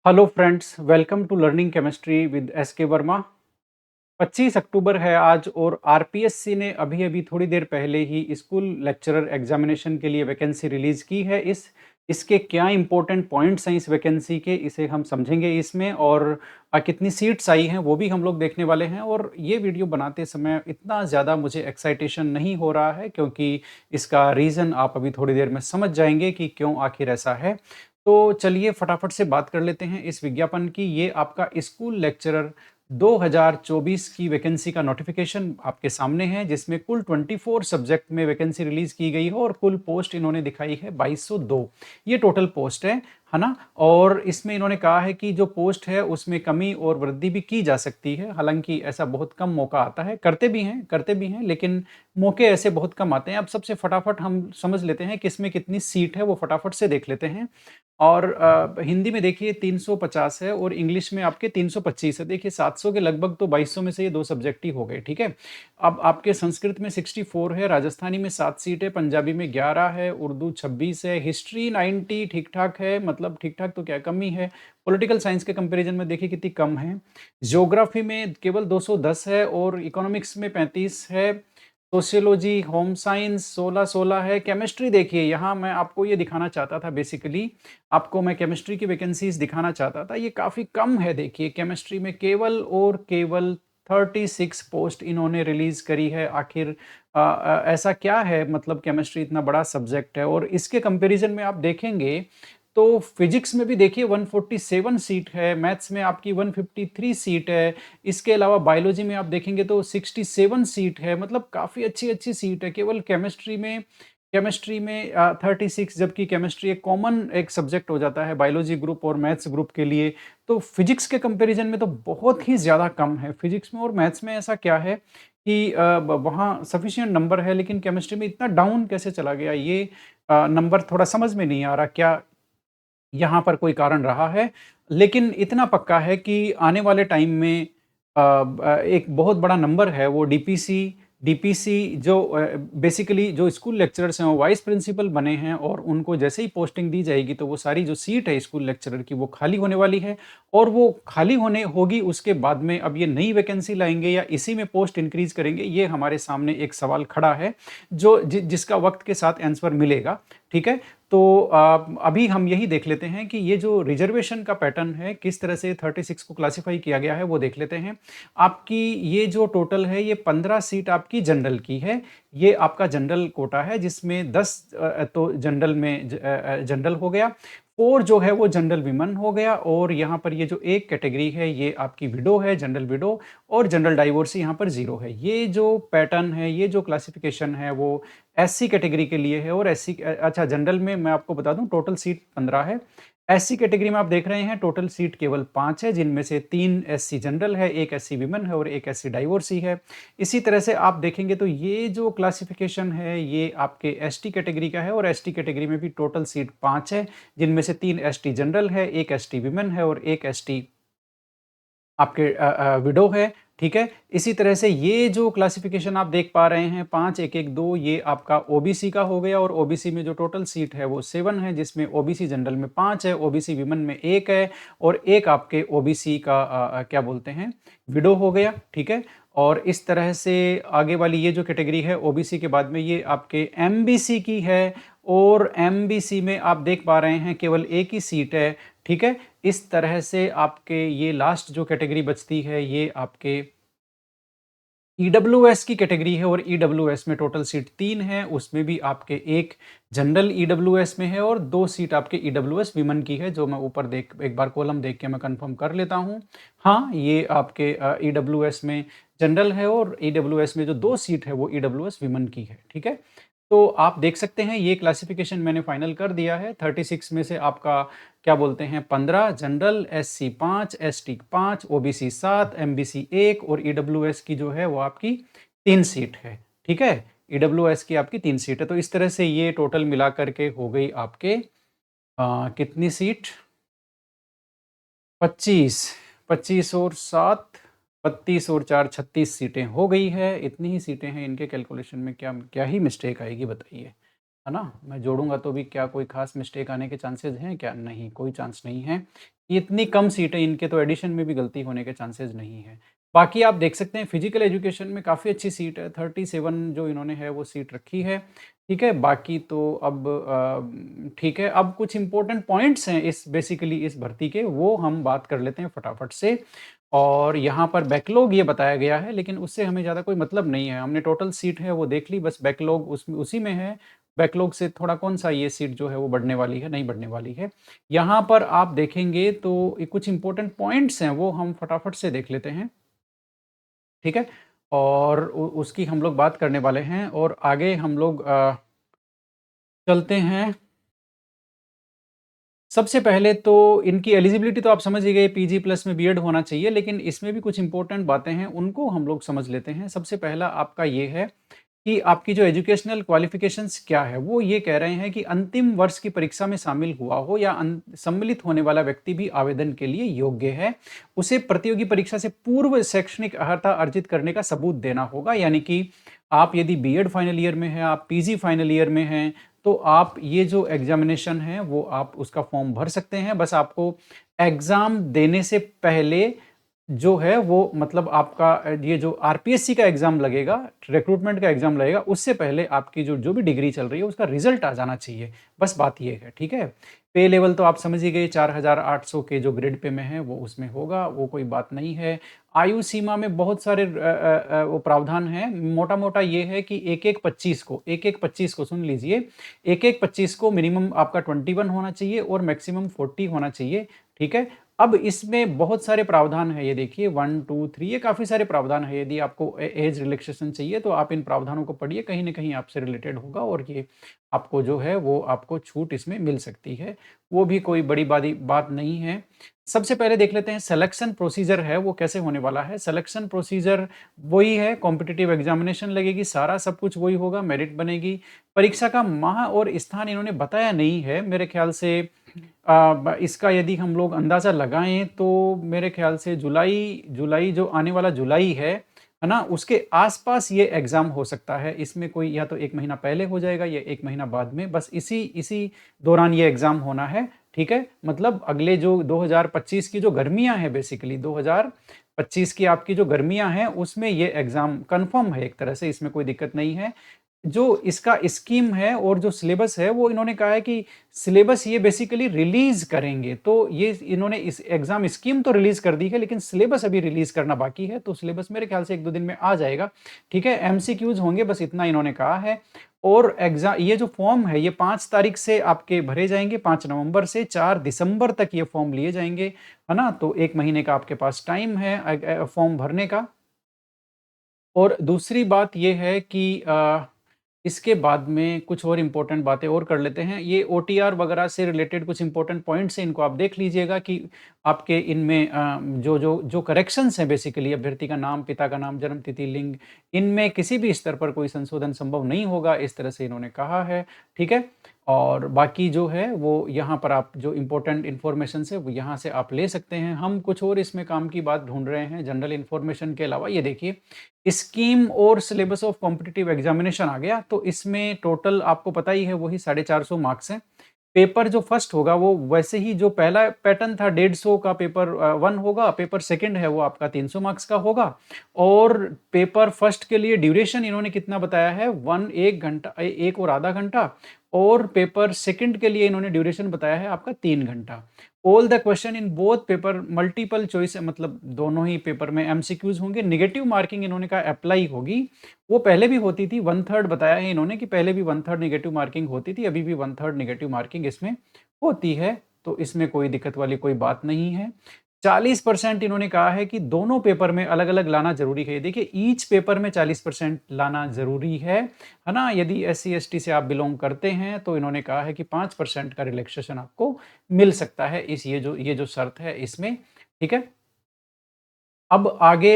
Hello friends, welcome to learning chemistry with S K Verma. 25 अक्टूबर है आज और आरपीएससी ने अभी-अभी थोड़ी देर पहले ही स्कूल लेक्चरर एग्जामिनेशन के लिए वैकेंसी रिलीज़ की है। इसके क्या इम्पोर्टेंट पॉइंट्स हैं इस वैकेंसी के, इसे हम समझेंगे इसमें और कितनी सीट्स आई हैं वो भी हम लोग देखने वाले हैं। और ये वीडियो बनाते समय इतना ज़्यादा मुझे एक्साइटेशन नहीं हो रहा है क्योंकि इसका रीज़न आप अभी थोड़ी देर में समझ जाएँगे कि क्यों आखिर ऐसा है। तो चलिए फटाफट से बात कर लेते हैं इस विज्ञापन की। ये आपका स्कूल लेक्चरर 2024 की वैकेंसी का नोटिफिकेशन आपके सामने है, जिसमें कुल 24 सब्जेक्ट में वैकेंसी रिलीज की गई है और कुल पोस्ट इन्होंने दिखाई है 2202। ये टोटल पोस्ट है ना। और इसमें इन्होंने कहा है कि जो पोस्ट है उसमें कमी और वृद्धि भी की जा सकती है। हालांकि ऐसा बहुत कम मौका आता है, करते भी हैं लेकिन मौके ऐसे बहुत कम आते हैं। अब सबसे फटाफट हम समझ लेते हैं कि इसमें कितनी सीट है, वो फटाफट से देख लेते हैं। और हिंदी में देखिए 350 है और इंग्लिश में आपके 325 है। देखिए 700 के लगभग, तो 2200 में से ये 2 सब्जेक्ट ही हो गए, ठीक है। अब आपके संस्कृत में 64 है, राजस्थानी में 7 सीट है, पंजाबी में 11 है, उर्दू 26 है, हिस्ट्री 90 ठीक-ठाक है, मतलब ठीक-ठाक तो क्या कम ही है। पॉलिटिकल साइंस के कंपैरिजन में देखिए कितनी कम है। ज्योग्राफी में केवल 210 है और इकोनॉमिक्स में 35 है। सोशियोलॉजी, होम साइंस 16-16 है। केमिस्ट्री देखिए, यहाँ मैं आपको ये दिखाना चाहता था बेसिकली, आपको मैं केमिस्ट्री की वैकेंसीज दिखाना चाहता था। ये काफ़ी कम है देखिए, केमिस्ट्री में केवल और केवल 36 पोस्ट इन्होंने रिलीज़ करी है। आखिर ऐसा क्या है, मतलब केमिस्ट्री इतना बड़ा सब्जेक्ट है। और इसके कंपैरिजन में आप देखेंगे तो फिजिक्स में भी देखिए 147 सीट है, मैथ्स में आपकी 153 सीट है। इसके अलावा बायोलॉजी में आप देखेंगे तो 67 सीट है, मतलब काफ़ी अच्छी-अच्छी सीट है। केवल केमिस्ट्री में 36, जबकि केमिस्ट्री एक कॉमन एक सब्जेक्ट हो जाता है बायोलॉजी ग्रुप और मैथ्स ग्रुप के लिए। तो फिजिक्स के कंपैरिजन में तो बहुत ही ज़्यादा कम है। फिजिक्स में और मैथ्स में ऐसा क्या है कि वहाँ सफिशिएंट नंबर है, लेकिन केमिस्ट्री में इतना डाउन कैसे चला गया, ये नंबर थोड़ा समझ में नहीं आ रहा। क्या यहाँ पर कोई कारण रहा है? लेकिन इतना पक्का है कि आने वाले टाइम में एक बहुत बड़ा नंबर है वो डीपीसी जो बेसिकली जो स्कूल लेक्चरर्स हैं वो वाइस प्रिंसिपल बने हैं और उनको जैसे ही पोस्टिंग दी जाएगी तो वो सारी जो सीट है स्कूल लेक्चरर की वो खाली होने वाली है। और वो खाली होने होगी उसके बाद में अब ये नई वैकेंसी लाएँगे या इसी में पोस्ट इंक्रीज़ करेंगे, ये हमारे सामने एक सवाल खड़ा है, जिसका वक़्त के साथ आंसर मिलेगा, ठीक है? तो अभी हम यही देख लेते हैं कि ये जो रिजर्वेशन का पैटर्न है, किस तरह से 36 को क्लासिफाई किया गया है, वो देख लेते हैं। आपकी ये जो टोटल है, ये 15 सीट आपकी जनरल की है। ये आपका जनरल कोटा है, जिसमें 10 तो जनरल में जनरल हो गया, 4 जो है वो जनरल विमन हो गया और यहाँ पर ये जो एक कैटेगरी है, ये आपकी विडो है, जनरल विडो, और जनरल डाइवोर्सी यहाँ पर 0 है। ये जो पैटर्न है, ये जो क्लासिफिकेशन है, वो एससी कैटेगरी के लिए है। और एससी अच्छा, जनरल में मैं आपको बता दूं टोटल सीट 15 है। एससी कैटेगरी में आप देख रहे हैं टोटल सीट केवल 5 है, जिनमें से 3 एससी जनरल है, 1 एससी विमेन है और 1 एससी डाइवोर्सी है। इसी तरह से आप देखेंगे तो ये जो क्लासिफिकेशन है ये आपके एसटी कैटेगरी का है और एसटी कैटेगरी में भी टोटल सीट 5 है, जिनमें से 3 एसटी जनरल है, 1 एसटी विमेन है और 1 एसटी आपके विडो है, ठीक है? इसी तरह से ये जो क्लासिफ़िकेशन आप देख पा रहे हैं 5, 1, 1, 2, ये आपका ओबीसी का हो गया और ओबीसी में जो टोटल सीट है वो 7 है, जिसमें ओबीसी जनरल में 5 है, ओबीसी विमेन में 1 है और 1 आपके ओबीसी का क्या बोलते हैं, विडो हो गया, ठीक है? और इस तरह से आगे वाली ये जो कैटेगरी है ओबीसी के बाद में ये आपके एमबीसी की है और एमबीसी में आप देख पा रहे हैं केवल 1 ही सीट है, ठीक है? इस तरह से आपके ये लास्ट जो कैटेगरी बचती है ये आपके ईडब्ल्यूएस की कैटेगरी है और ईडब्ल्यूएस में टोटल सीट 3 है, उसमें भी आपके 1 जनरल ईडब्ल्यूएस में है और 2 सीट आपके ईडब्ल्यूएस विमेन की है, जो मैं ऊपर देख एक बार कॉलम देख के मैं कंफर्म कर लेता हूँ। हाँ, ये आपके ईडब्ल्यूएस में जनरल है और ईडब्ल्यूएस में जो 2 सीट है वो ईडब्ल्यूएस विमेन की है, ठीक है? तो आप देख सकते हैं ये क्लासिफिकेशन मैंने फाइनल कर दिया है। 36 में से आपका क्या बोलते हैं 15 general, SC 5, ST 5, OBC 7, MBC 1 और ईडब्ल्यूएस की जो है वो आपकी 3 सीट है, ठीक है? ईडब्ल्यूएस की आपकी 3 सीट है। तो इस तरह से ये टोटल मिला करके हो गई आपके कितनी सीट? 25, 25 और 7 32 और 4 36 सीटें हो गई है। इतनी ही सीटें हैं, इनके कैलकुलेशन में क्या क्या ही मिस्टेक आएगी बताइए? है ना? मैं जोड़ूँगा तो भी क्या कोई ख़ास मिस्टेक आने के चांसेज़ हैं क्या? नहीं, कोई चांस नहीं है। इतनी कम सीटें इनके तो एडिशन में भी गलती होने के चांसेज़ नहीं है। बाकी आप देख सकते हैं फिज़िकल एजुकेशन में काफ़ी अच्छी सीट है, 37 जो इन्होंने है वो सीट रखी है, ठीक है? बाकी तो अब ठीक है, अब कुछ इम्पोर्टेंट पॉइंट्स हैं इस बेसिकली इस भर्ती के, वो हम बात कर लेते हैं फटाफट से। और यहाँ पर बैकलॉग ये बताया गया है, लेकिन उससे हमें ज़्यादा कोई मतलब नहीं है। हमने टोटल सीट है वो देख ली, बस बैकलॉग उसमें उसी में है। बैकलॉग से थोड़ा कौन-सा ये सीट जो है वो बढ़ने वाली है, नहीं बढ़ने वाली है। यहाँ पर आप देखेंगे तो ये कुछ इम्पोर्टेंट पॉइंट्स हैं, वो हम फटाफट से देख लेते हैं, ठीक है? और उ उसकी हम लोग बात करने वाले हैं और आगे हम लोग चलते हैं। सबसे पहले तो इनकी एलिजिबिलिटी तो आप समझ ही गए, पीजी प्लस में बीएड होना चाहिए, लेकिन इसमें भी कुछ इम्पोर्टेंट बातें हैं, उनको हम लोग समझ लेते हैं। सबसे पहला आपका ये है कि आपकी जो एजुकेशनल क्वालिफ़िकेशंस क्या है, वो ये कह रहे हैं कि अंतिम वर्ष की परीक्षा में शामिल हुआ हो या सम्मिलित होने वाला व्यक्ति भी आवेदन के लिए योग्य है। उसे प्रतियोगी परीक्षा से पूर्व शैक्षणिक अर्हता अर्जित करने का सबूत देना होगा, यानी कि आप यदि बीएड फाइनल ईयर में हैं, आप पीजी फाइनल ईयर में हैं, तो आप ये जो एग्ज़ामिनेशन है, वो आप उसका फ़ॉर्म भर सकते हैं। बस आपको एग्ज़ाम देने से पहले जो है वो मतलब आपका ये जो आरपीएससी का एग्ज़ाम लगेगा, रिक्रूटमेंट का एग्ज़ाम लगेगा, उससे पहले आपकी जो जो भी डिग्री चल रही है, उसका रिज़ल्ट आ जाना चाहिए। बस बात ये है, ठीक है? पे लेवल तो आप समझ ही गए 4800 के जो ग्रेड पे में है, वो उसमें होगा, वो कोई बात नहीं है। आयु सीमा में बहुत सारे वो प्रावधान हैं। मोटा-मोटा ये है कि 1-1 25 को सुन लीजिए, 1-1 25 को मिनिमम आपका 21 होना चाहिए और मैक्सिमम 40 होना चाहिए, ठीक है? अब इसमें बहुत सारे प्रावधान हैं, ये देखिए 1, 2, 3 ये काफ़ी सारे प्रावधान हैं। यदि आपको एज रिलैक्सेशन चाहिए तो आप इन प्रावधानों को पढ़िए, कहीं न कहीं आपसे रिलेटेड होगा और ये आपको जो है वो आपको छूट इसमें मिल सकती है। वो भी कोई बड़ी बात नहीं है। सबसे पहले देख लेते हैं सिलेक्शन प्रोसीजर है वो कैसे होने वाला है। सिलेक्शन प्रोसीजर वही है, कॉम्पिटिटिव एग्ज़ामिनेशन लगेगी, सारा सब कुछ वही होगा, मेरिट बनेगी। परीक्षा का माह और स्थान इन्होंने बताया नहीं है, मेरे ख़्याल से इसका यदि हम लोग अंदाज़ा लगाएँ तो मेरे ख़्याल से जुलाई जुलाई जो आने वाला जुलाई है ना? उसके आस-पास ये एग्ज़ाम हो सकता है। इसमें कोई या तो 1 महीना पहले हो जाएगा या 1 महीना बाद में, बस इसी इसी दौरान ये एग्ज़ाम होना है, ठीक है? मतलब अगले जो 2025 की जो गर्मियाँ हैं बेसिकली 2025 की आपकी जो गर्मियाँ हैं, उसमें ये एग्ज़ाम कन्फ़र्म है एक तरह से, इसमें कोई दिक्कत नहीं है। जो इसका स्कीम है और जो सिलेबस है वो इन्होंने कहा है कि सिलेबस ये बेसिकली रिलीज़ करेंगे। तो ये इन्होंने इस एग्ज़ाम स्कीम तो रिलीज़ कर दी है लेकिन सिलेबस अभी रिलीज़ करना बाकी है। तो सिलेबस मेरे ख़्याल से 1-2 दिन में आ जाएगा। ठीक है? एमसीक्यूज़ होंगे बस इतना इन्होंने कहा है। और ये जो फ़ॉर्म है ये 5 तारीख से आपके भरे जाएँगे, 5 नवंबर से 4 दिसंबर तक ये फ़ॉर्म लिए जाएँगे। है ना? तो 1 महीने का आपके पास टाइम है फ़ॉर्म भरने का। और दूसरी बात ये है कि इसके बाद में कुछ और इम्पोर्टेंट बातें और कर लेते हैं। ये ओटीआर वगैरह से रिलेटेड कुछ इम्पोर्टेंट पॉइंट्स हैं, इनको आप देख लीजिएगा कि आपके इनमें जो करेक्शंस हैं बेसिकली अभ्यर्थी का नाम, पिता का नाम, जन्म तिथि, लिंग, इनमें किसी भी स्तर पर कोई संशोधन संभव नहीं होगा, इस तरह से इन्होंने कहा है, ठीक है? और बाकी जो है वो यहाँ पर आप जो इम्पोर्टेंट इन्फॉर्मेशंस है वो यहाँ से आप ले सकते हैं। हम कुछ और इसमें काम की बात ढूँढ रहे हैं जनरल इन्फॉर्मेशन के अलावा। ये देखिए स्कीम और सिलेबस ऑफ कॉम्पिटिटिव एग्जामिनेशन आ गया, तो इसमें टोटल आपको पता ही है वही 450 मार्क्स हैं। पेपर जो फर्स्ट होगा वो वैसे ही जो पहला पैटर्न था 150 का पेपर 1 होगा, पेपर सेकंड है वो आपका 300 मार्क्स का होगा और पेपर फर्स्ट के लिए ड्यूरेशन इन्होंने कितना बताया है 1 घंटा 1 और आधा घंटा और पेपर सेकंड के लिए इन्होंने ड्यूरेशन बताया है आपका 3 घंटा। All the question in both paper multiple choice मतलब दोनों ही पेपर में एमसीक्यूज होंगे। नेगेटिव मार्किंग इन्होंने कहा अप्लाई होगी, वो पहले भी होती थी, 1/3 बताया है इन्होंने कि पहले भी 1/3 नेगेटिव मार्किंग होती थी, अभी भी 1/3 नेगेटिव मार्किंग इसमें होती है, तो इसमें कोई दिक्कत वाली कोई बात नहीं है। 40% इन्होंने कहा है कि दोनों पेपर में अलग-अलग लाना ज़रूरी है। देखिए ईच पेपर में 40% लाना ज़रूरी है ना? यदि एससी-एसटी से आप बिलॉन्ग करते हैं, तो इन्होंने कहा है कि 5% का रिलैक्सेशन आपको मिल सकता है इस ये जो शर्त है इसमें, ठीक है? अब आगे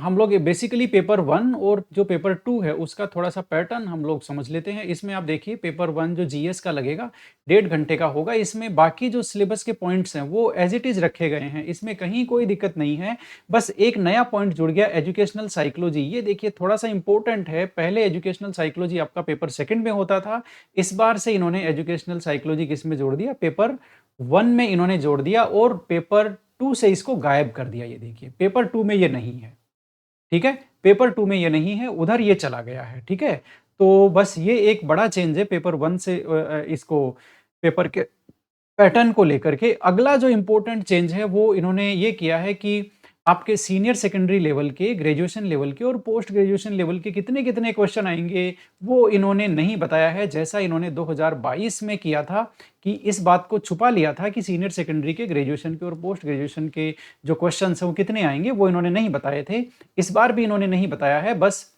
हम लोग बेसिकली पेपर 1 और जो पेपर 2 है उसका थोड़ा-सा पैटर्न हम लोग समझ लेते हैं। इसमें आप देखिए पेपर 1 जो जीएस का लगेगा, 1.5 घंटे का होगा। इसमें बाकी जो सिलेबस के पॉइंट्स हैं वो एज़ इट इज़ रखे गए हैं। इसमें कहीं कोई दिक्कत नहीं है। बस एक नया पॉइंट जुड़ गया एजुकेशनल साइकोलॉजी। ये देखिए थोड़ा-सा इम्पोर्टेंट है। पहले एजुकेशनल साइकोलॉजी आपका पेपर 2 में होता था। इस बार से इन्होंने एजुकेशनल साइकोलॉजी किसमें जोड़ दिया? पेपर 1 में इन्होंने जोड़ दिया और पेपर 2 से इसको गायब कर दिया। ये देखिए पेपर 2 में ये नहीं है, ठीक है? पेपर 2 में ये नहीं है, उधर ये चला गया है, ठीक है? तो बस ये एक बड़ा चेंज है पेपर 1 से इसको पेपर के पैटर्न को लेकर के। अगला जो इम्पोर्टेंट चेंज है वो इन्होंने ये किया है कि आपके सीनियर सेकेंडरी लेवल के, ग्रेजुएशन लेवल के और पोस्ट ग्रेजुएशन लेवल के कितने-कितने क्वेश्चन आएँगे, वो इन्होंने नहीं बताया है। जैसा इन्होंने 2022 में किया था कि इस बात को छुपा लिया था कि सीनियर सेकेंडरी के, ग्रेजुएशन के और पोस्ट ग्रेजुएशन के जो क्वेश्चन्स हैं वो कितने आएँगे, वो इन्होंने नहीं बताए थे। इस बार भी इन्होंने नहीं बताया है, बस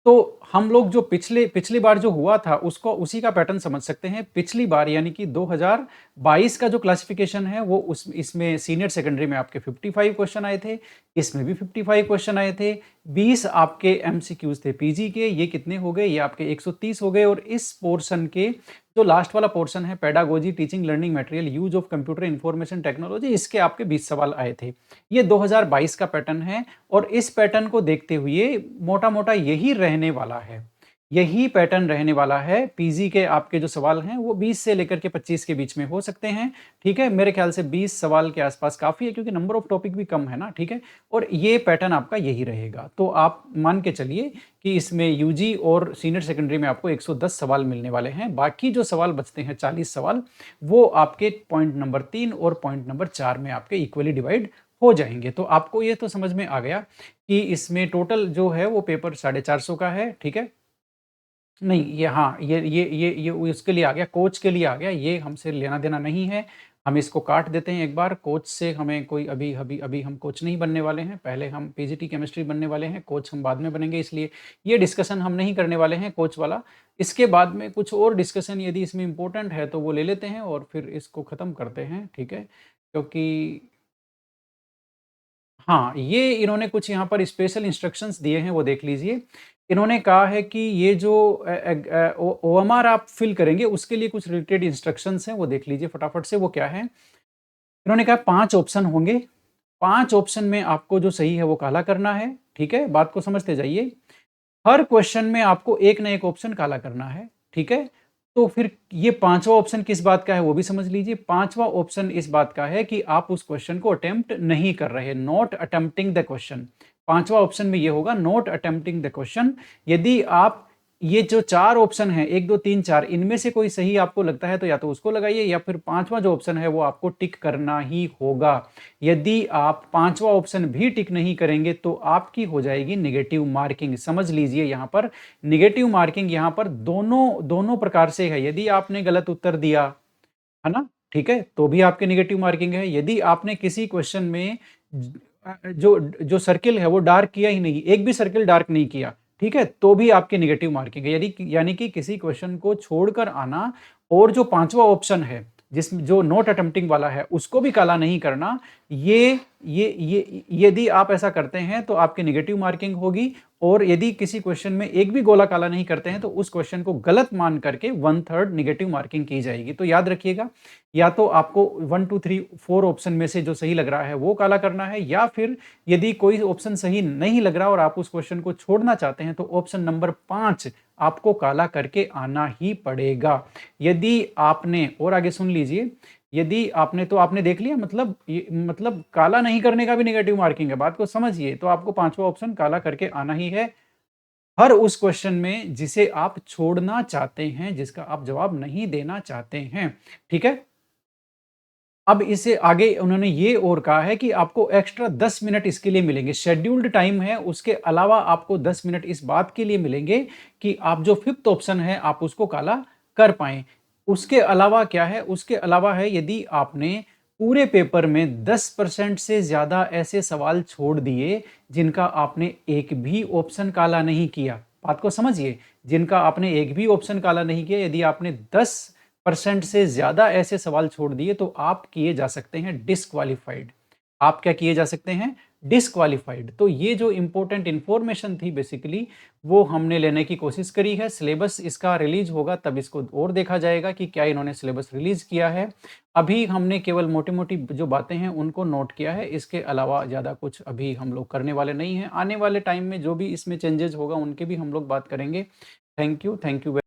तो हम लोग जो पिछले पिछली बार जो हुआ था उसको उसी का पैटर्न समझ सकते हैं। पिछली बार यानी कि 2022 का जो क्लासिफिकेशन है वो उस इसमें सीनियर सेकेंडरी में आपके 55 क्वेश्चन आए थे, इसमें भी 55 क्वेश्चन आए थे, 20 आपके एमसीक्यूज़ थे पीजी के, ये कितने हो गए? ये आपके 130 हो गए और इस पोर्शन के जो लास्ट वाला पोर्शन है pedagogy, teaching, learning material, use of computer information technology, इसके आपके 20 सवाल आए थे। ये 2022 का पैटर्न है और इस पैटर्न को देखते हुए मोटा-मोटा यही रहने वाला है। यही पैटर्न रहने वाला है। पीजी के आपके जो सवाल हैं वो 20 से लेकर के 25 के बीच में हो सकते हैं, ठीक है? मेरे ख्याल से 20 सवाल के आस-पास काफ़ी है क्योंकि नंबर ऑफ टॉपिक भी कम है ना, ठीक है? और ये पैटर्न आपका यही रहेगा। तो आप मान के चलिए कि इसमें यूजी और सीनियर सेकेंडरी में आपको 110 सवाल मिलने वाले हैं। बाकी जो सवाल बचते हैं 40 सवाल, वो आपके पॉइंट नंबर 3 और पॉइंट नंबर 4 में आपके इक्वली डिवाइड हो जाएँगे। तो आपको ये तो समझ में आ गया कि इसमें टोटल जो है वो पेपर 450 का है, ठीक है? नहीं, ये हाँ, ये उसके लिए आ गया, कोच के लिए आ गया, ये हमसे लेना-देना नहीं है। हम इसको काट देते हैं एक बार, कोच से हमें कोई अभी हम कोच नहीं बनने वाले हैं, पहले हम पीजीटी केमिस्ट्री बनने वाले हैं, कोच हम बाद में बनेंगे, इसलिए ये डिस्कशन हम नहीं करने वाले हैं कोच वाला। इसके बाद में कुछ और डिस्कशन यदि इसमें इम्पोर्टेंट है, तो वो ले लेते हैं और फिर इसको ख़त्म करते हैं, ठीक है? क्योंकि हाँ, ये इन्होंने कुछ यहाँ पर स्पेशल इंस्ट्रक्शंस दिए हैं, वो देख लीजिए। इन्होंने कहा है कि ये जो ओ ओएमआर आप फ़िल करेंगे, उसके लिए कुछ रिलेटेड इंस्ट्रक्शंस हैं, वो देख लीजिए फटाफट से, वो क्या है? इन्होंने कहा 5 ऑप्शन होंगे, 5 ऑप्शन में आपको जो सही है, वो काला करना है, ठीक है? बात को समझते जाइए। हर क्वेश्चन में आपको एक ना एक ऑप्शन काला करना है, ठीक है? तो फिर ये 5वाँ ऑप्शन किस बात का है वो भी समझ लीजिए। 5वाँ ऑप्शन इस बात का है कि आप उस क्वेश्चन को अटेम्प्ट नहीं कर रहे, नॉट अटेम्प्टिंग द क्वेश्चन। 5वाँ ऑप्शन में ये होगा नॉट अटेम्प्टिंग द क्वेश्चन। यदि आप ये जो 4 ऑप्शन हैं 1, 2, 3, 4 इनमें से कोई सही आपको लगता है तो या तो उसको लगाइए या फिर 5वाँ जो ऑप्शन है वो आपको टिक करना ही होगा। यदि आप 5वाँ ऑप्शन भी टिक नहीं करेंगे तो आपकी हो जाएगी नेगेटिव मार्किंग। समझ लीजिए यहाँ पर नेगेटिव मार्किंग यहाँ पर दोनों दोनों प्रकार से है। यदि आपने गलत उत्तर दिया, है ना? ठीक है? तो भी आपकी नेगेटिव मार्किंग है। यदि आपने किसी क्वेश्चन में ज जो जो सर्किल है वो डार्क किया ही नहीं, एक भी सर्किल डार्क नहीं किया, ठीक है? तो भी आपकी नेगेटिव मार्किंग है। यदि यानी कि किसी क्वेश्चन को छोड़कर आना और जो 5वां ऑप्शन है, जिसमें जो नॉट अटेम्प्टिंग वाला है, उसको भी काला नहीं करना, ये यदि आप ऐसा करते हैं तो आपकी नेगेटिव मार्किंग होगी और यदि किसी क्वेश्चन में एक भी गोला काला नहीं करते हैं तो उस क्वेश्चन को गलत मान करके 1/3 नेगेटिव मार्किंग की जाएगी। तो याद रखिएगा, या तो आपको 1, 2, 3, 4 ऑप्शन में से जो सही लग रहा है वो काला करना है या फिर यदि कोई ऑप्शन सही नहीं लग रहा और आप उस क्वेश्चन को छोड़ना चाहते हैं तो ऑप्शन नंबर 5 आपको काला करके आना ही पड़ेगा। यदि आपने और आगे सुन लीजिए, यदि आपने तो आपने देख लिया मतलब ये मतलब काला नहीं करने का भी नेगेटिव मार्किंग है, बात को समझिए। तो आपको 5वां ऑप्शन काला करके आना ही है, हर उस क्वेश्चन में जिसे आप छोड़ना चाहते हैं, जिसका आप जवाब नहीं देना चाहते हैं, ठीक है? अब इससे आगे उन्होंने ये और कहा है कि आपको एक्स्ट्रा 10 मिनट इसके लिए मिलेंगे। शेड्यूल्ड टाइम है, उसके अलावा आपको 10 मिनट इस बात के लिए मिलेंगे कि आप जो 5th ऑप्शन है, आप उसको काला कर पाएँ। उसके अलावा क्या है? उसके अलावा है यदि आपने पूरे पेपर में 10% से ज़्यादा ऐसे सवाल छोड़ दिए, जिनका आपने एक भी ऑप्शन काला नहीं किया। बात को समझिए, जिनका आपने एक भी ऑप्शन काला नहीं किया, यदि आपने 10% से ज़्यादा ऐसे सवाल छोड़ दिए तो आप किए जा सकते हैं डिस्क्वालिफाइड। आप क्या किए जा सकते हैं? डिस्क्वालिफाइड। तो ये जो इम्पोर्टेंट इन्फॉर्मेशन थी बेसिकली, वो हमने लेने की कोशिश करी है। सिलेबस इसका रिलीज़ होगा तब इसको और देखा जाएगा कि क्या इन्होंने सिलेबस रिलीज़ किया है। अभी हमने केवल मोटी-मोटी जो बातें हैं उनको नोट किया है, इसके अलावा ज़्यादा कुछ अभी हम लोग करने वाले नहीं हैं। आने वाले टाइम में जो भी इसमें चेंजेज़ होगा उनकी भी हम लोग बात करेंगे। Thank you way